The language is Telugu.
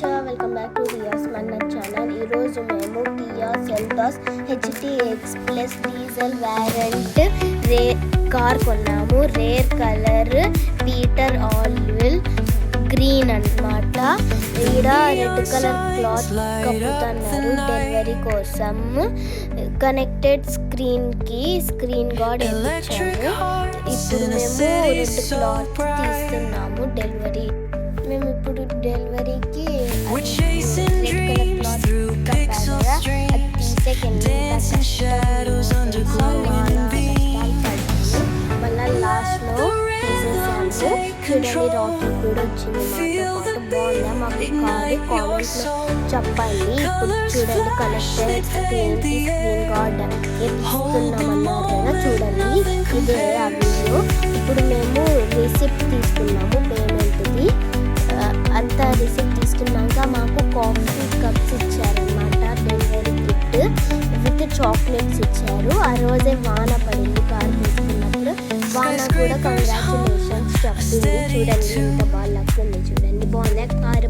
వెల్కమ్ బ్యాక్ టు రియాస్ మన్న ఛానల్. ఈరోజు మేము Kia Seltos HTX plus diesel variant car కొన్నాము. Rare colour pewter olive green అన్నమాట. ఈడ రెడ్ కలర్ క్లాత్ కప్పుతున్నారు డెలివరీ కోసం. కనెక్టెడ్ స్క్రీన్ గార్డ్ వేయించాము. ఇప్పుడు మేము రెడ్ క్లాత్ తీస్తున్నాము డెలివరీ. మేము ఇప్పుడు డెలివరీకి మళ్ళీ లాస్ట్లో తీసేసాము. చూడండి రాకెట్ కూడా వచ్చింది మాతో పాటు. బాగుందా మాకు కారు? కామెంట్లో చెప్పండి. ఇప్పుడు చూడండి కనెక్టెడ్ స్క్రీన్ గార్డ్ ఇస్తున్నామన్నారు కదా, చూడండి ఇదే ఆ వీడియో. ఇప్పుడు మేము రిసిప్ట్ తీసుకున్నాము పేమెంట్ది. అంతా రిసిప్ట్ తీసుకున్నాక మాకు కాఫీ కప్స్ ఇచ్చారనమాట. డెలివరీ గిఫ్ట్ విత్ చాక్లెట్స్ ఇచ్చారు. ఆ రోజే వాన పడింది కార్ తీసుకున్నప్పుడు. వాన కూడా కంగ్రాచులేషన్స్ చెప్తుంది. చూడండి ఇంత బాగా లక్ ఉంది. చూడండి బాగుంది కార్.